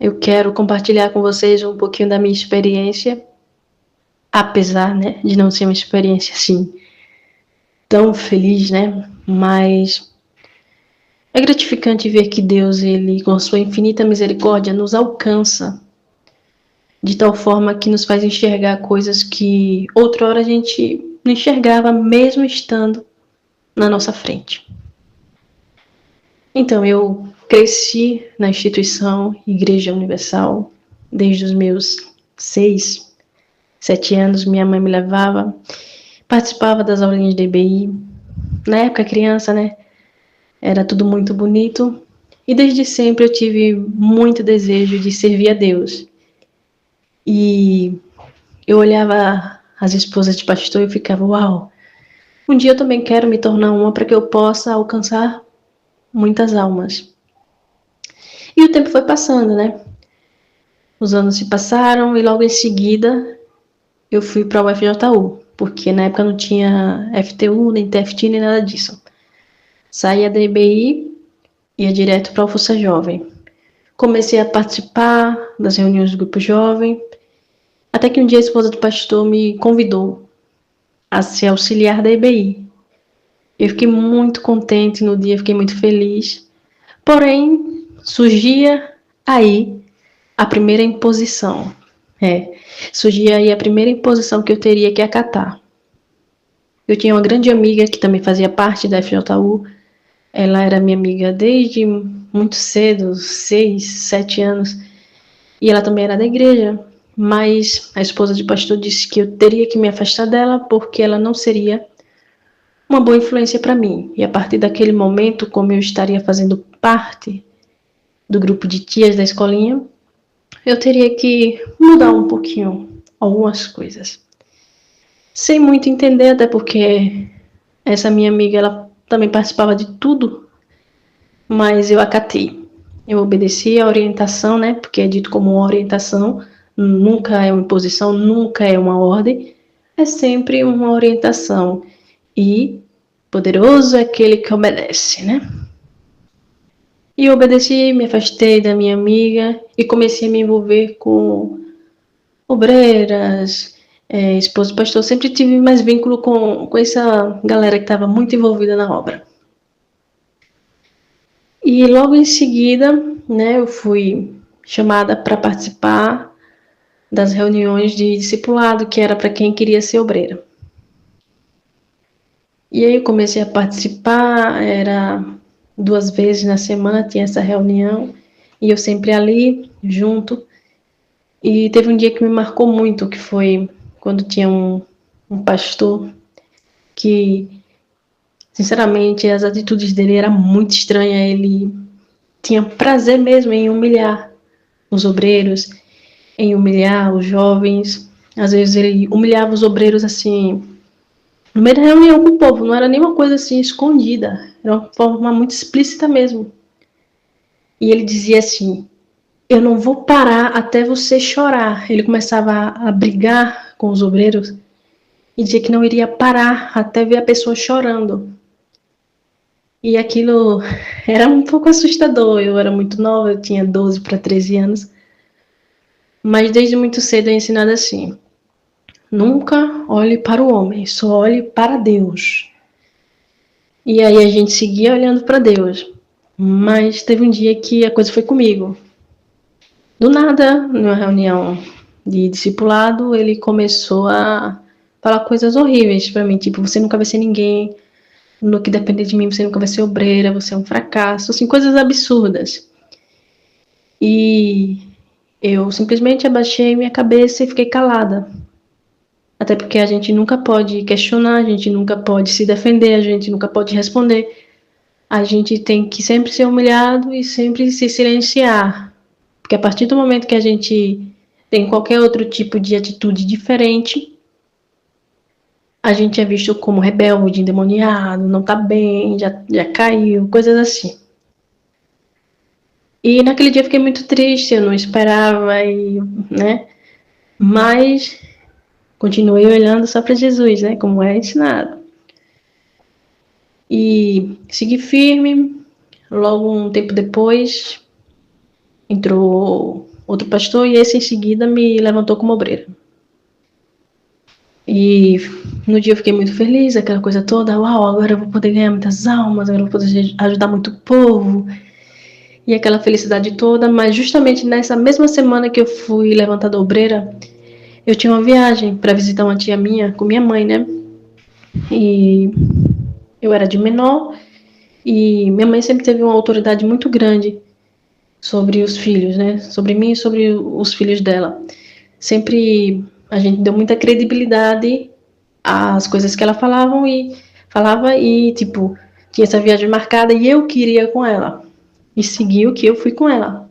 eu quero compartilhar com vocês um pouquinho da minha experiência, apesar, né, de não ser uma experiência assim tão feliz, né, mas é gratificante ver que Deus, ele, com sua infinita misericórdia, nos alcança de tal forma que nos faz enxergar coisas que outrora a gente não enxergava, mesmo estando na nossa frente. Então, eu cresci na instituição Igreja Universal desde os meus 6, 7 anos. Minha mãe me levava, participava das aulinhas de EBI. Na época, criança, né? Era tudo muito bonito. E desde sempre eu tive muito desejo de servir a Deus. E eu olhava as esposas de pastor e eu ficava, uau, um dia eu também quero me tornar uma para que eu possa alcançar muitas almas. E o tempo foi passando, né? Os anos se passaram e logo em seguida eu fui para o UFJU, porque na época não tinha FTU, nem TFT, nem nada disso. Saía da IBI, ia direto para o Força Jovem. Comecei a participar das reuniões do grupo jovem, até que um dia a esposa do pastor me convidou a ser auxiliar da IBI. Eu fiquei muito contente no dia, fiquei muito feliz. Porém, surgia aí a primeira imposição. Surgia aí a primeira imposição que eu teria que acatar. Eu tinha uma grande amiga que também fazia parte da FJU. Ela era minha amiga desde muito cedo, 6, 7 anos. E ela também era da igreja. Mas a esposa de pastor disse que eu teria que me afastar dela porque ela não seria uma boa influência para mim. E a partir daquele momento, como eu estaria fazendo parte do grupo de tias da escolinha, eu teria que mudar um pouquinho algumas coisas. Sem muito entender, até porque essa minha amiga, ela também participava de tudo, mas eu acatei. Eu obedeci a orientação, né? Porque é dito como uma orientação, nunca é uma imposição, nunca é uma ordem, é sempre uma orientação. E poderoso é aquele que obedece, né? E eu obedeci, me afastei da minha amiga e comecei a me envolver com obreiras, esposo do pastor. Sempre tive mais vínculo com essa galera que estava muito envolvida na obra. E logo em seguida, né, eu fui chamada para participar das reuniões de discipulado, que era para quem queria ser obreira. E aí eu comecei a participar, era 2 vezes na semana, tinha essa reunião, e eu sempre ali, junto. E teve um dia que me marcou muito, que foi quando tinha um pastor que, sinceramente, as atitudes dele eram muito estranhas. Ele tinha prazer mesmo em humilhar os obreiros, em humilhar os jovens. Às vezes ele humilhava os obreiros assim, no meio da reunião com o povo, não era nenhuma coisa assim escondida, era uma forma muito explícita mesmo. E ele dizia assim: eu não vou parar até você chorar. Ele começava a brigar com os obreiros e dizia que não iria parar até ver a pessoa chorando. E aquilo era um pouco assustador. Eu era muito nova, eu tinha 12 para 13 anos. Mas desde muito cedo eu ensinado assim: nunca olhe para o homem, só olhe para Deus. E aí a gente seguia olhando para Deus. Mas teve um dia que a coisa foi comigo. Do nada, numa reunião de discipulado, ele começou a falar coisas horríveis para mim, tipo, você nunca vai ser ninguém, no que depender de mim você nunca vai ser obreira, você é um fracasso, assim, coisas absurdas. E eu simplesmente abaixei minha cabeça e fiquei calada. Até porque a gente nunca pode questionar, a gente nunca pode se defender, a gente nunca pode responder. A gente tem que sempre ser humilhado e sempre se silenciar. Porque a partir do momento que a gente tem qualquer outro tipo de atitude diferente, a gente é visto como rebelde, endemoniado, não tá bem, já caiu, coisas assim. E naquele dia eu fiquei muito triste, eu não esperava, né? Mas continuei olhando só para Jesus, né? Como é ensinado. E segui firme. Logo um tempo depois, entrou outro pastor, e esse em seguida me levantou como obreira. E no dia eu fiquei muito feliz, aquela coisa toda, uau, agora eu vou poder ganhar muitas almas, agora eu vou poder ajudar muito povo, e aquela felicidade toda. Mas justamente nessa mesma semana que eu fui levantada obreira, eu tinha uma viagem para visitar uma tia minha, com minha mãe, né? E eu era de menor, e minha mãe sempre teve uma autoridade muito grande sobre os filhos, né? Sobre mim e sobre os filhos dela. Sempre a gente deu muita credibilidade às coisas que ela falava e tipo, tinha essa viagem marcada e eu queria com ela. E seguiu que eu fui com ela.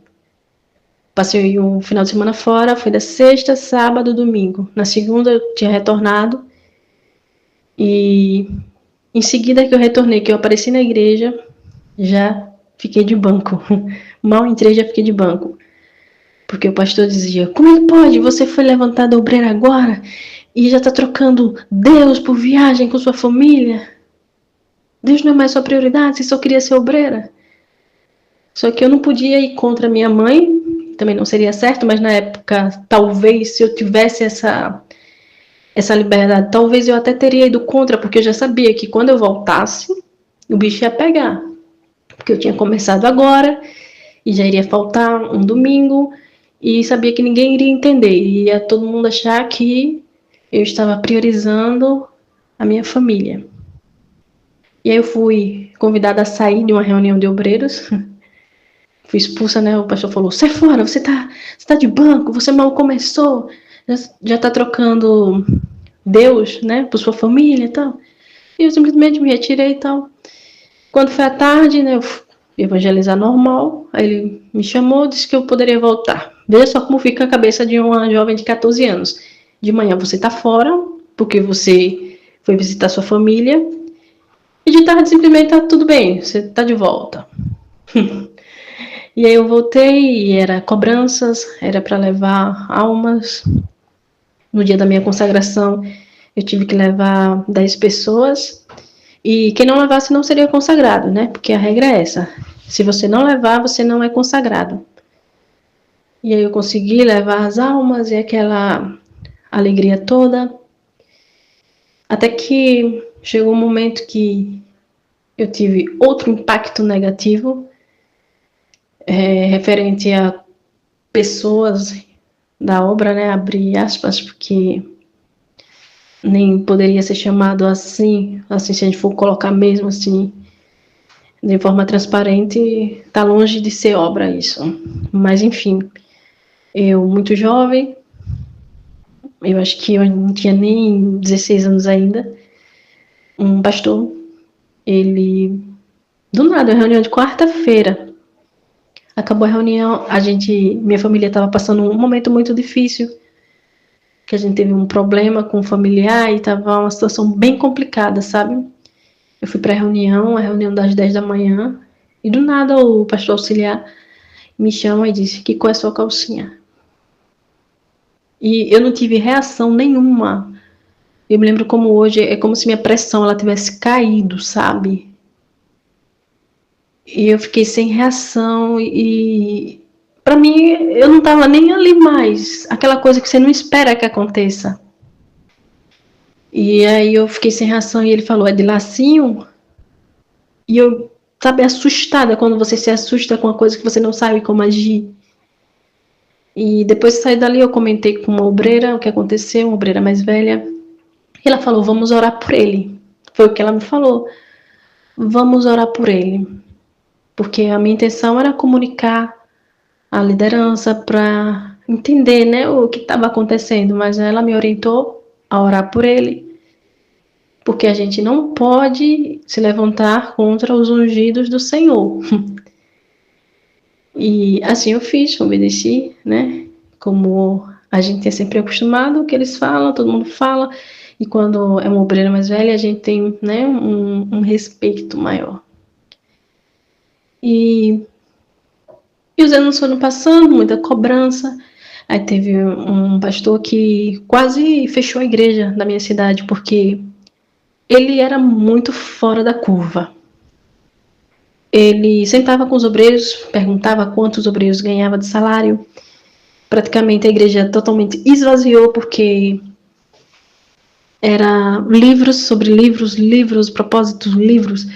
Passei um final de semana fora, foi da sexta, sábado, domingo. Na segunda eu tinha retornado e em seguida que eu retornei, que eu apareci na igreja, já fiquei de banco. Mal entrei, já fiquei de banco. Porque o pastor dizia, como é que pode? Você foi levantada obreira agora e já está trocando Deus por viagem com sua família? Deus não é mais sua prioridade, você só queria ser obreira. Só que eu não podia ir contra minha mãe, também não seria certo, mas na época, talvez, se eu tivesse essa liberdade, talvez eu até teria ido contra, porque eu já sabia que quando eu voltasse, o bicho ia pegar. Porque eu tinha começado agora, e já iria faltar um domingo, e sabia que ninguém iria entender, ia todo mundo achar que eu estava priorizando a minha família. E aí eu fui convidada a sair de uma reunião de obreiros, fui expulsa, né? O pastor falou, sai fora, você tá de banco, você mal começou, já tá trocando Deus, né, por sua família e tal. E eu simplesmente me retirei e tal. Quando foi à tarde, né, eu fui evangelizar normal, aí ele me chamou, disse que eu poderia voltar. Veja só como fica a cabeça de uma jovem de 14 anos. De manhã você tá fora, porque você foi visitar sua família, e de tarde simplesmente tá tudo bem, você tá de volta. E aí eu voltei e era cobranças, era para levar almas. No dia da minha consagração, eu tive que levar 10 pessoas. E quem não levasse não seria consagrado, né? Porque a regra é essa. Se você não levar, você não é consagrado. E aí eu consegui levar as almas e aquela alegria toda. Até que chegou um momento que eu tive outro impacto negativo, referente a pessoas da obra, né? Abri aspas, porque nem poderia ser chamado assim se a gente for colocar mesmo assim, de forma transparente, tá longe de ser obra isso. Mas enfim, eu muito jovem, eu acho que eu não tinha nem 16 anos ainda, um pastor, ele, do nada, uma reunião de quarta-feira, acabou a reunião, minha família estava passando um momento muito difícil, que a gente teve um problema com um familiar e estava uma situação bem complicada, sabe? Eu fui para a reunião das 10 da manhã, e do nada o pastor auxiliar me chama e disse, que qual é a sua calcinha? E eu não tive reação nenhuma. Eu me lembro como hoje, é como se minha pressão ela tivesse caído, sabe? E eu fiquei sem reação e para mim eu não estava nem ali mais, aquela coisa que você não espera que aconteça. E aí eu fiquei sem reação e ele falou, é de lacinho? E eu, sabe, assustada quando você se assusta com uma coisa que você não sabe como agir. E depois de sair dali eu comentei com uma obreira o que aconteceu, uma obreira mais velha. E ela falou, vamos orar por ele. Foi o que ela me falou. Vamos orar por ele. Porque a minha intenção era comunicar a liderança para entender, né, o que estava acontecendo. Mas ela me orientou a orar por ele. Porque a gente não pode se levantar contra os ungidos do Senhor. E assim eu fiz, obedeci, né? Como a gente é sempre acostumado, o que eles falam, todo mundo fala. E quando é uma obreira mais velha, a gente tem, né, um respeito maior. E os anos foram passando, muita cobrança. Aí teve um pastor que quase fechou a igreja da minha cidade, porque ele era muito fora da curva. Ele sentava com os obreiros, perguntava quantos obreiros ganhava de salário. praticamente a igreja totalmente esvaziou, porque era livros sobre livros, livros, propósitos, livros.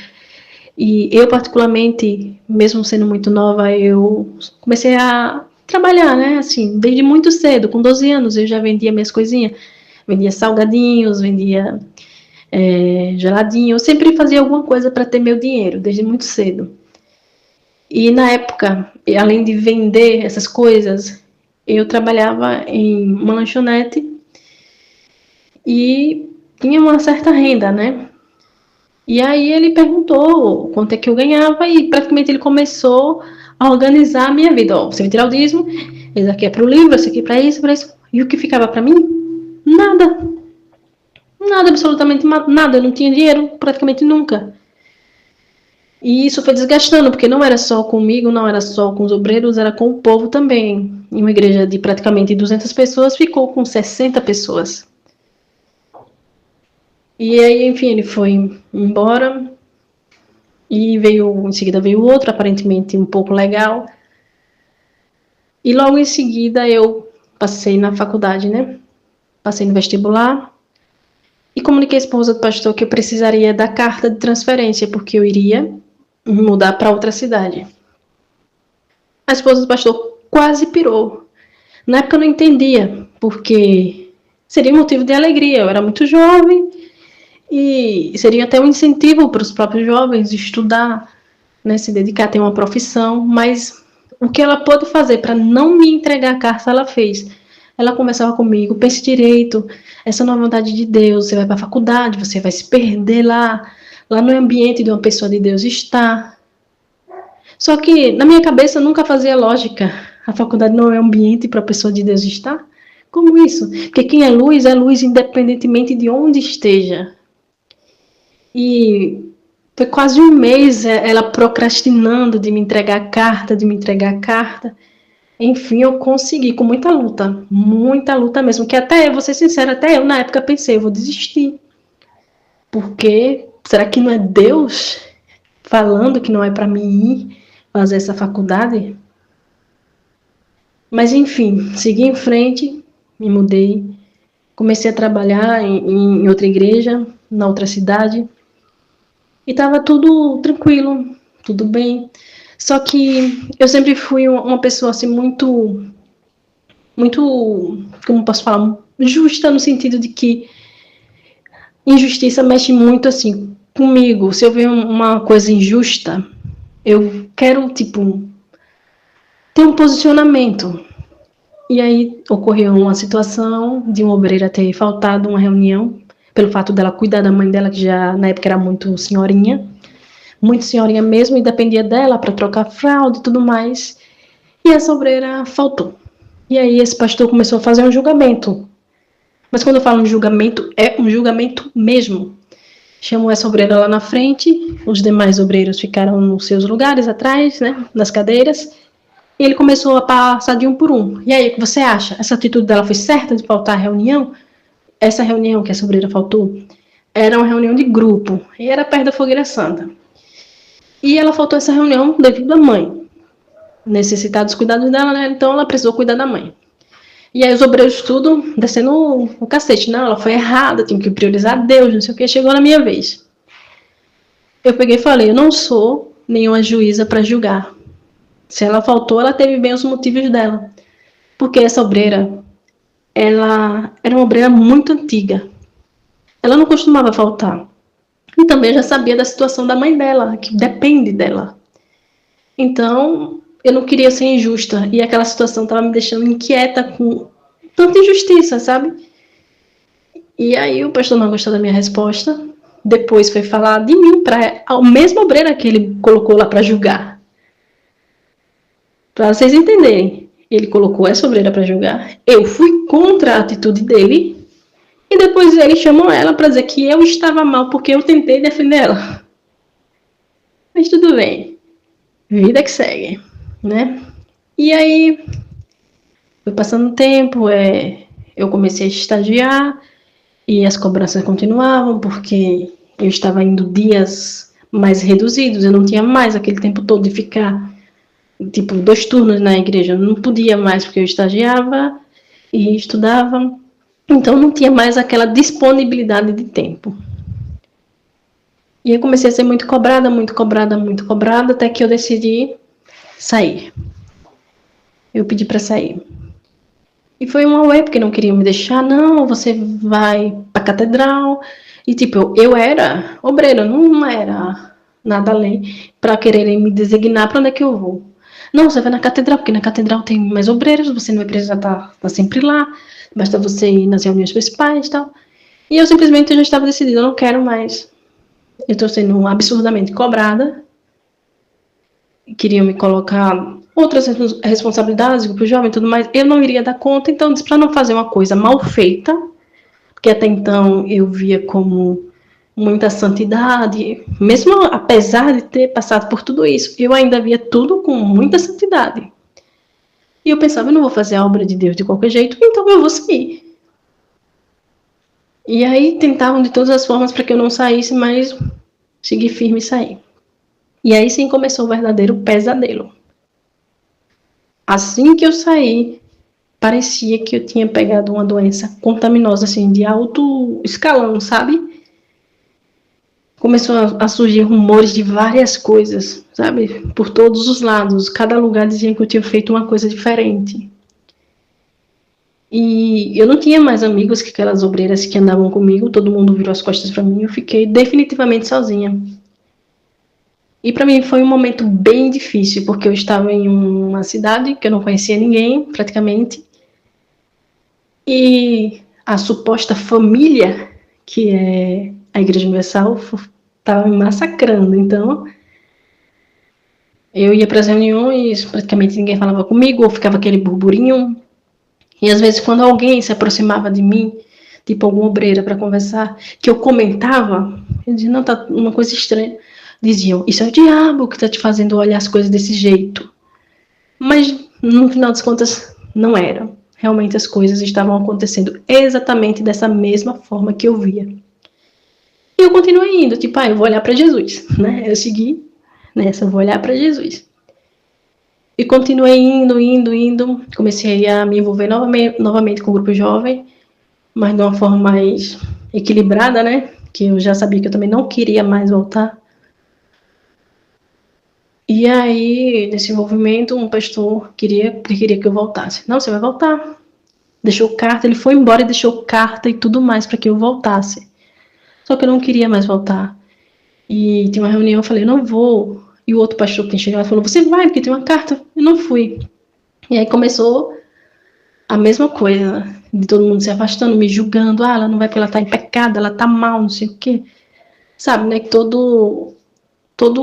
E eu, particularmente, mesmo sendo muito nova, eu comecei a trabalhar, né? Assim, desde muito cedo, com 12 anos, eu já vendia minhas coisinhas. Vendia salgadinhos, vendia geladinho. Eu sempre fazia alguma coisa para ter meu dinheiro, desde muito cedo. E na época, além de vender essas coisas, eu trabalhava em uma lanchonete e tinha uma certa renda, né? E aí ele perguntou quanto é que eu ganhava e praticamente ele começou a organizar a minha vida. Ó, você vai tirar o dízimo, esse aqui é para o livro, esse aqui é para isso, para isso. E o que ficava para mim? Nada. Nada, absolutamente nada. Eu não tinha dinheiro praticamente nunca. E isso foi desgastando, porque não era só comigo, não era só com os obreiros, era com o povo também. Em uma igreja de praticamente 200 pessoas, ficou com 60 pessoas. E aí, enfim, ele foi embora e em seguida veio outro, aparentemente um pouco legal. E logo em seguida eu passei na faculdade, né? Passei no vestibular e comuniquei à esposa do pastor que eu precisaria da carta de transferência, porque eu iria mudar para outra cidade. A esposa do pastor quase pirou. Na época eu não entendia, porque seria motivo de alegria. Eu era muito jovem e seria até um incentivo para os próprios jovens estudar, né, se dedicar a ter uma profissão. Mas o que ela pôde fazer para não me entregar a carta, ela fez. Ela conversava comigo, pense direito, essa não é a vontade de Deus, você vai para a faculdade, você vai se perder lá no ambiente de uma pessoa de Deus está. Só que na minha cabeça nunca fazia lógica. A faculdade não é ambiente para a pessoa de Deus estar? Como isso? Porque quem é luz independentemente de onde esteja. E foi quase um mês ela procrastinando de me entregar a carta, de me entregar a carta. Enfim, eu consegui com muita luta mesmo. Que até, vou ser sincera, até eu na época pensei, eu vou desistir. Porque será que não é Deus falando que não é para mim ir fazer essa faculdade? Mas enfim, segui em frente, me mudei, comecei a trabalhar em outra igreja, na outra cidade, e estava tudo tranquilo, tudo bem. Só que eu sempre fui uma pessoa assim muito, como posso falar, justa no sentido de que injustiça mexe muito assim comigo. Se eu ver uma coisa injusta, eu quero tipo ter um posicionamento. E aí ocorreu uma situação de uma obreira ter faltado uma reunião, pelo fato dela cuidar da mãe dela, que já na época era muito senhorinha mesmo, e dependia dela para trocar fralda e tudo mais. E essa obreira faltou. E aí esse pastor começou a fazer um julgamento. Mas quando eu falo um julgamento, é um julgamento mesmo. Chamou essa obreira lá na frente, os demais obreiros ficaram nos seus lugares atrás, né, nas cadeiras. E ele começou a passar de um por um. E aí, o que você acha? Essa atitude dela foi certa de faltar a reunião? Essa reunião que essa obreira faltou era uma reunião de grupo. E era perto da fogueira santa. E ela faltou essa reunião devido à mãe. Necessitar dos cuidados dela, né? Então ela precisou cuidar da mãe. E aí os obreiros tudo descendo o cacete. Não, ela foi errada, tinha que priorizar Deus, não sei o que. Chegou na minha vez. Eu peguei e falei, eu não sou nenhuma juíza para julgar. Se ela faltou, ela teve bem os motivos dela. Porque essa obreira, ela era uma obreira muito antiga. Ela não costumava faltar. E também já sabia da situação da mãe dela, que depende dela. Então, eu não queria ser injusta. E aquela situação estava me deixando inquieta com tanta injustiça, sabe? E aí o pastor não gostou da minha resposta. Depois foi falar de mim para a mesma obreira que ele colocou lá para julgar. Para vocês entenderem, ele colocou essa obreira para julgar. Eu fui contra a atitude dele. E depois ele chamou ela para dizer que eu estava mal porque eu tentei defender ela. Mas tudo bem. Vida que segue, né? E aí, foi passando o tempo, eu comecei a estagiar e as cobranças continuavam porque eu estava indo dias mais reduzidos. Eu não tinha mais aquele tempo todo de ficar tipo, 2 turnos na igreja. Eu não podia mais, porque eu estagiava e estudava. Então, não tinha mais aquela disponibilidade de tempo. E eu comecei a ser muito cobrada, muito cobrada, muito cobrada, até que eu decidi sair. Eu pedi para sair. E foi uma web que não queriam me deixar, não, você vai pra catedral. E tipo, eu era obreira, não era nada além para quererem me designar para onde é que eu vou. Não, você vai na catedral, porque na catedral tem mais obreiros, você não vai precisar estar sempre lá, basta você ir nas reuniões principais e tal. E eu simplesmente já estava decidida, eu não quero mais. Eu estou sendo absurdamente cobrada, queriam me colocar outras responsabilidades, grupo jovem e tudo mais, eu não iria dar conta, então disse para não fazer uma coisa mal feita, que até então eu via como muita santidade, mesmo apesar de ter passado por tudo isso, eu ainda via tudo com muita santidade. E eu pensava, eu não vou fazer a obra de Deus de qualquer jeito, então eu vou sair. E aí tentavam de todas as formas para que eu não saísse, mas segui firme e saí. E aí sim começou o verdadeiro pesadelo. Assim que eu saí, parecia que eu tinha pegado uma doença contaminosa, assim, de alto escalão, sabe? Começou a surgir rumores de várias coisas, sabe? Por todos os lados. Cada lugar dizia que eu tinha feito uma coisa diferente. E eu não tinha mais amigos que aquelas obreiras que andavam comigo, todo mundo virou as costas para mim, eu fiquei definitivamente sozinha. E para mim foi um momento bem difícil, porque eu estava em uma cidade que eu não conhecia ninguém, praticamente, e a suposta família, que é a Igreja Universal, estava me massacrando. Então, eu ia para as reuniões, praticamente ninguém falava comigo, ou ficava aquele burburinho. E às vezes, quando alguém se aproximava de mim, tipo alguma obreira para conversar, que eu comentava, eu dizia, não, tá uma coisa estranha. Diziam, isso é o diabo que está te fazendo olhar as coisas desse jeito. Mas, no final das contas, não era. Realmente as coisas estavam acontecendo exatamente dessa mesma forma que eu via. E eu continuei indo, tipo, eu vou olhar para Jesus, né? Eu segui nessa, eu vou olhar para Jesus. E continuei indo. Comecei a me envolver novamente com o grupo jovem, mas de uma forma mais equilibrada, né? Que eu já sabia que eu também não queria mais voltar. E aí, nesse envolvimento, um pastor queria que eu voltasse. Não, você vai voltar. Deixou carta, ele foi embora e deixou carta e tudo mais para que eu voltasse. Só que eu não queria mais voltar. E tinha uma reunião, eu falei, não vou. E o outro pastor que tinha chegado falou, você vai, porque tem uma carta. Eu não fui. E aí começou a mesma coisa, de todo mundo se afastando, me julgando. Ela não vai porque ela tá em pecado, ela tá mal, não sei o quê. Sabe, né, que todo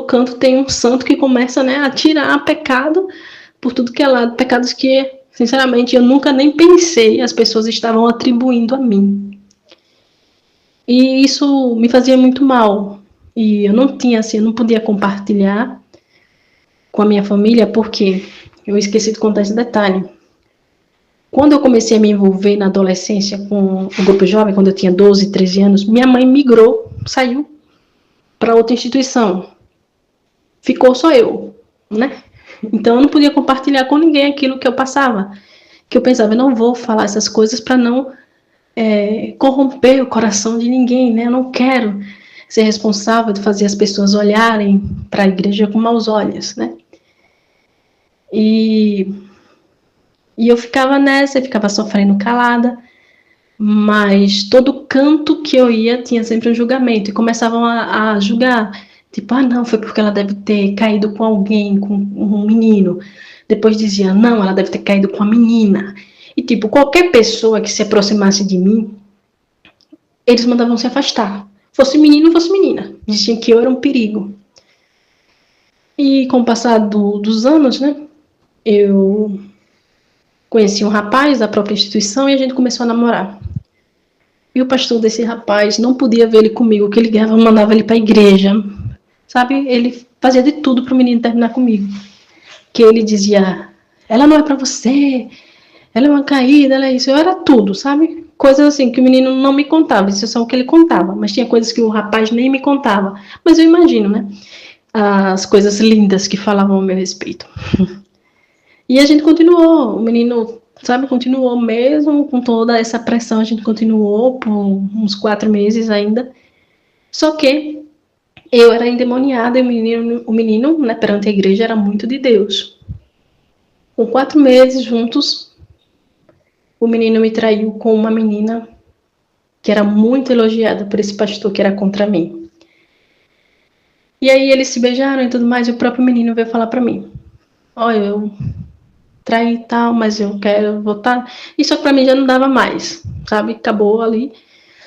canto tem um santo que começa, né, a tirar pecado por tudo que é lado. Pecados que, sinceramente, eu nunca nem pensei as pessoas estavam atribuindo a mim. E isso me fazia muito mal. E eu não tinha, assim, eu não podia compartilhar com a minha família, porque eu esqueci de contar esse detalhe. Quando eu comecei a me envolver na adolescência com o grupo jovem, quando eu tinha 12, 13 anos, minha mãe migrou, saiu para outra instituição. Ficou só eu, né? Então eu não podia compartilhar com ninguém aquilo que eu passava. Que eu pensava, eu não vou falar essas coisas para não corromper o coração de ninguém, né? Eu não quero ser responsável de fazer as pessoas olharem para a igreja com maus olhos, né? E eu ficava nessa, eu ficava sofrendo calada, mas todo canto que eu ia tinha sempre um julgamento, e começavam a julgar, tipo, não, foi porque ela deve ter caído com alguém, com um menino. Depois dizia, não, ela deve ter caído com a menina. E tipo, qualquer pessoa que se aproximasse de mim, eles mandavam se afastar. Fosse menino, fosse menina. Diziam que eu era um perigo. E com o passar dos anos, né, eu conheci um rapaz da própria instituição e a gente começou a namorar. E o pastor desse rapaz não podia ver ele comigo, que ele ligava, mandava ele para a igreja, sabe? Ele fazia de tudo para o menino terminar comigo. Que ele dizia, ela não é para você, ela é uma caída, ela é isso. Eu era tudo, sabe? Coisas assim que o menino não me contava, isso é só o que ele contava. Mas tinha coisas que o rapaz nem me contava. Mas eu imagino, né? as coisas lindas que falavam a meu respeito. E a gente continuou, o menino, sabe, continuou mesmo com toda essa pressão, a gente continuou por uns 4 meses ainda. Só que eu era endemoniada e o menino, né, perante a igreja, era muito de Deus. Com 4 meses juntos, o menino me traiu com uma menina que era muito elogiada por esse pastor que era contra mim. E aí eles se beijaram e tudo mais, e o próprio menino veio falar pra mim: olha, eu traí e tal, mas eu quero voltar. E só que pra mim já não dava mais, sabe? Acabou ali.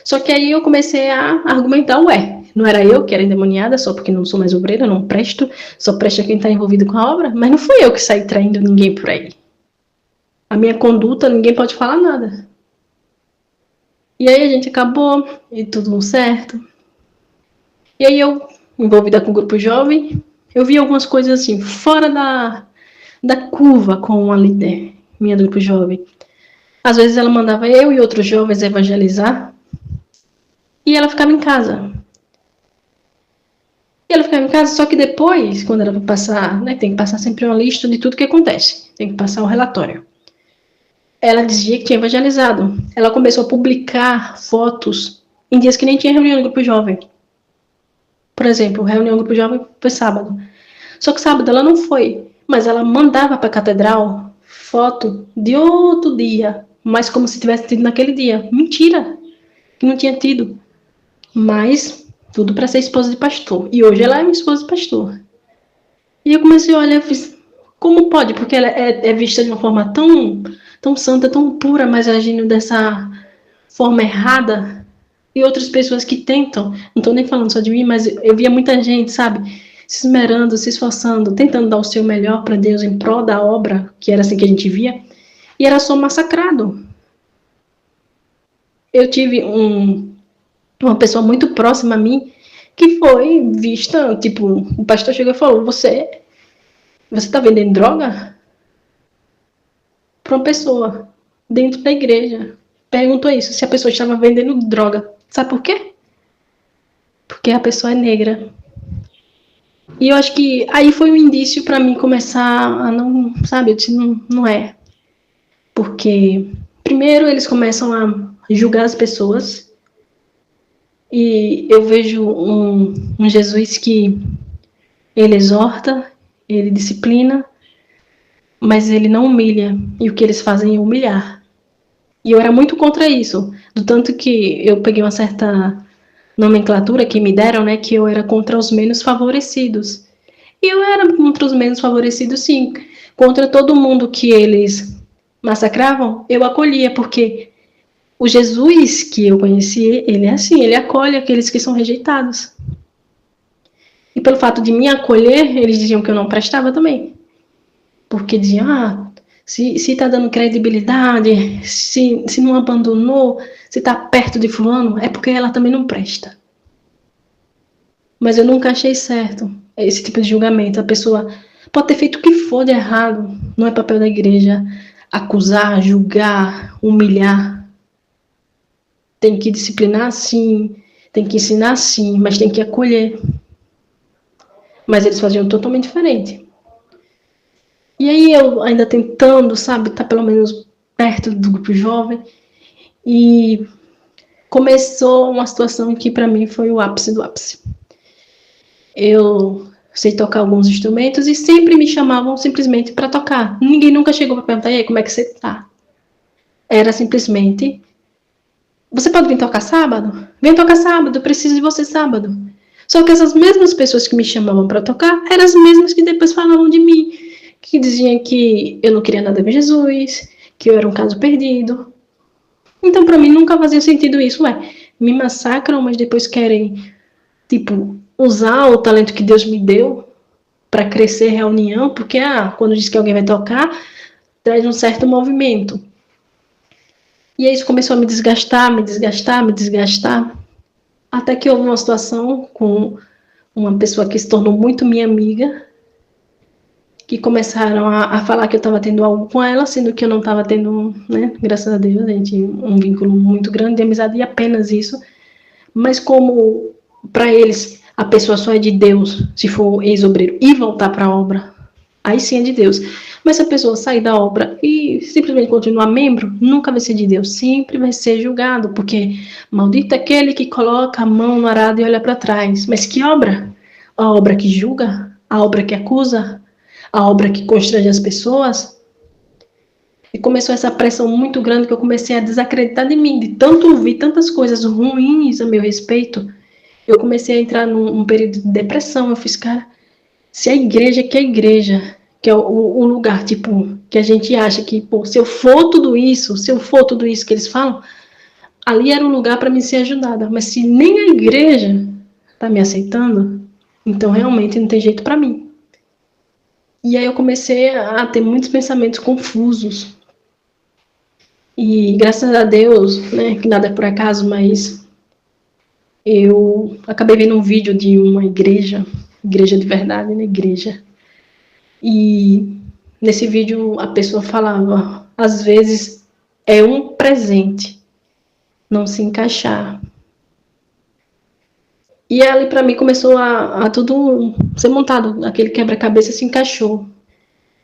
Só que aí eu comecei a argumentar, ué, não era eu que era endemoniada, só porque não sou mais obreira, não presto, só presta quem tá envolvido com a obra, mas não fui eu que saí traindo ninguém por aí. A minha conduta, ninguém pode falar nada. E aí a gente acabou, e tudo certo. E aí eu, envolvida com o grupo jovem, eu vi algumas coisas assim, fora da curva com a líder minha do grupo jovem. Às vezes ela mandava eu e outros jovens evangelizar, e ela ficava em casa. E ela ficava em casa, só que depois, quando ela vai passar, né, tem que passar sempre uma lista de tudo que acontece, tem que passar o relatório. Ela dizia que tinha evangelizado. Ela começou a publicar fotos em dias que nem tinha reunião do grupo jovem. Por exemplo, reunião do grupo jovem foi sábado. Só que sábado ela não foi, mas ela mandava para a catedral foto de outro dia, mas como se tivesse tido naquele dia. Mentira, que não tinha tido. Mas tudo para ser esposa de pastor. E hoje ela é minha esposa de pastor. E eu comecei a olhar e fiz, como pode? Porque ela é vista de uma forma tão santa, tão pura, mas agindo dessa forma errada. E outras pessoas que tentam, não estou nem falando só de mim, mas eu via muita gente, sabe, se esmerando, se esforçando, tentando dar o seu melhor para Deus em prol da obra, que era assim que a gente via, e era só massacrado. Eu tive uma pessoa muito próxima a mim que foi vista, tipo, o pastor chegou e falou: você está vendendo droga? Para uma pessoa dentro da igreja. Perguntou isso, se a pessoa estava vendendo droga. Sabe por quê? Porque a pessoa é negra. E eu acho que aí foi um indício para mim começar a não, sabe, eu disse, não é. Porque, primeiro, eles começam a julgar as pessoas. E eu vejo um Jesus que ele exorta, ele disciplina, mas ele não humilha. E o que eles fazem é humilhar. E eu era muito contra isso. Do tanto que eu peguei uma certa nomenclatura que me deram, né, que eu era contra os menos favorecidos. E eu era contra os menos favorecidos, sim. Contra todo mundo que eles massacravam, eu acolhia, porque o Jesus que eu conheci, ele é assim, ele acolhe aqueles que são rejeitados. E pelo fato de me acolher, eles diziam que eu não prestava também. Porque diziam, se tá dando credibilidade, se não abandonou, se tá perto de fulano, é porque ela também não presta. Mas eu nunca achei certo esse tipo de julgamento. A pessoa pode ter feito o que for de errado. Não é papel da igreja acusar, julgar, humilhar. Tem que disciplinar sim, tem que ensinar sim, mas tem que acolher. Mas eles faziam totalmente diferente. E aí eu ainda tentando, sabe, tá pelo menos perto do grupo jovem. E começou uma situação que para mim foi o ápice do ápice. Eu sei tocar alguns instrumentos e sempre me chamavam simplesmente para tocar. Ninguém nunca chegou para perguntar: e aí, como é que você tá? Era simplesmente: você pode vir tocar sábado? Vem tocar sábado, eu preciso de você sábado. Só que essas mesmas pessoas que me chamavam para tocar eram as mesmas que depois falavam de mim, que diziam que eu não queria nada com Jesus, que eu era um caso perdido. Então, para mim, nunca fazia sentido isso. Me massacram, mas depois querem, tipo, usar o talento que Deus me deu para crescer reunião, porque quando diz que alguém vai tocar, traz um certo movimento. E aí isso começou a me desgastar, até que houve uma situação com uma pessoa que se tornou muito minha amiga, que começaram a falar que eu estava tendo algo com ela, sendo que eu não estava tendo, né, graças a Deus, a gente um vínculo muito grande de amizade e apenas isso. Mas como para eles a pessoa só é de Deus se for ex-obreiro e voltar para a obra, aí sim é de Deus. Mas se a pessoa sair da obra e simplesmente continuar membro, nunca vai ser de Deus, sempre vai ser julgado, porque maldito é aquele que coloca a mão no arado e olha para trás. Mas que obra? A obra que julga? A obra que acusa? A obra que constrange as pessoas? E começou essa pressão muito grande que eu comecei a desacreditar de mim, de tanto ouvir tantas coisas ruins a meu respeito. Eu comecei a entrar num período de depressão. Eu fiz, cara, se a igreja, que é o lugar, tipo, que a gente acha que, pô, se eu for tudo isso que eles falam, ali era um lugar para mim ser ajudada. Mas se nem a igreja tá me aceitando, então realmente não tem jeito para mim. E aí eu comecei a ter muitos pensamentos confusos. E graças a Deus, né, que nada é por acaso, mas eu acabei vendo um vídeo de uma igreja de verdade, né, igreja. E nesse vídeo a pessoa falava, às vezes é um presente não se encaixar. E ali para mim começou a tudo ser montado, aquele quebra-cabeça se encaixou.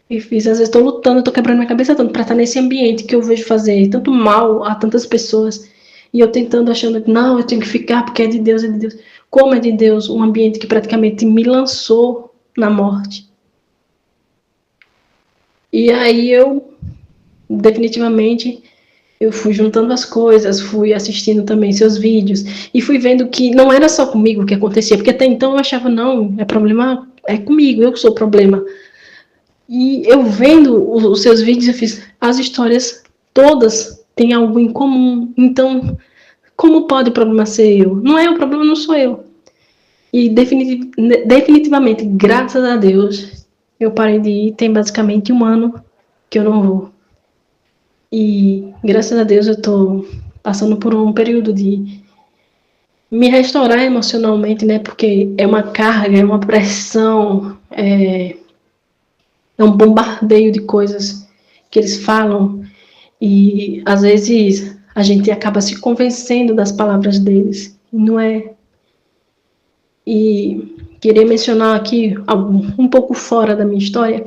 E fiz, às vezes estou lutando, estou quebrando minha cabeça tanto para estar nesse ambiente que eu vejo fazer tanto mal a tantas pessoas. E eu tentando, achando que não, eu tenho que ficar porque é de Deus, é de Deus. Como é de Deus? Um ambiente que praticamente me lançou na morte. E aí eu, definitivamente, eu fui juntando as coisas, fui assistindo também seus vídeos e fui vendo que não era só comigo que acontecia, porque até então eu achava, não, é problema, é comigo, eu que sou o problema. E eu vendo os seus vídeos, eu fiz, as histórias todas têm algo em comum, então como pode o problema ser eu? Não é o problema, não sou eu. E definitivamente, graças a Deus, eu parei de ir, tem basicamente 1 ano que eu não vou. E graças a Deus eu estou passando por um período de me restaurar emocionalmente, né? Porque é uma carga, é uma pressão, é um bombardeio de coisas que eles falam e às vezes a gente acaba se convencendo das palavras deles, não é? E queria mencionar aqui, um pouco fora da minha história,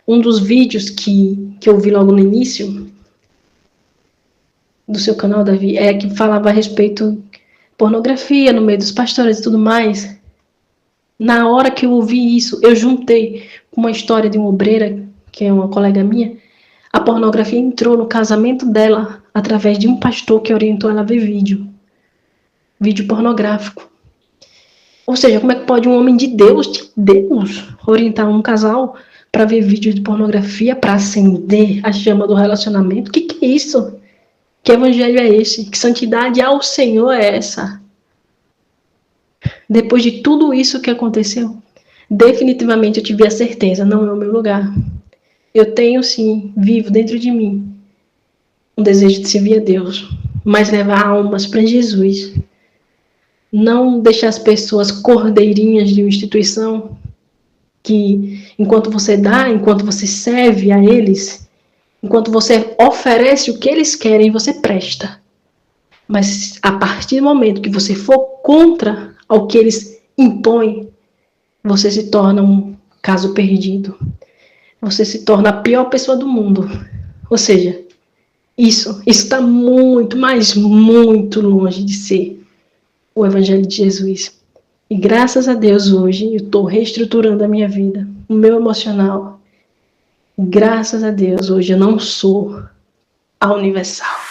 um dos vídeos que eu vi logo no início do seu canal, Davi, é que falava a respeito de pornografia no meio dos pastores e tudo mais. Na hora que eu ouvi isso, eu juntei com uma história de uma obreira, que é uma colega minha. A pornografia entrou no casamento dela através de um pastor que orientou ela a ver vídeo pornográfico. Ou seja, como é que pode um homem de Deus orientar um casal para ver vídeo de pornografia, para acender a chama do relacionamento? O que é isso? Que evangelho é esse? Que santidade ao Senhor é essa? Depois de tudo isso que aconteceu, definitivamente eu tive a certeza, não é o meu lugar. Eu tenho sim, vivo dentro de mim, um desejo de servir a Deus, mas levar almas para Jesus. Não deixar as pessoas cordeirinhas de uma instituição que, enquanto você dá, enquanto você serve a eles, enquanto você oferece o que eles querem, você presta. Mas a partir do momento que você for contra ao que eles impõem, você se torna um caso perdido. Você se torna a pior pessoa do mundo. Ou seja, isso está muito, mas muito longe de ser o Evangelho de Jesus. E graças a Deus hoje eu estou reestruturando a minha vida, o meu emocional. Graças a Deus hoje eu não sou a Universal.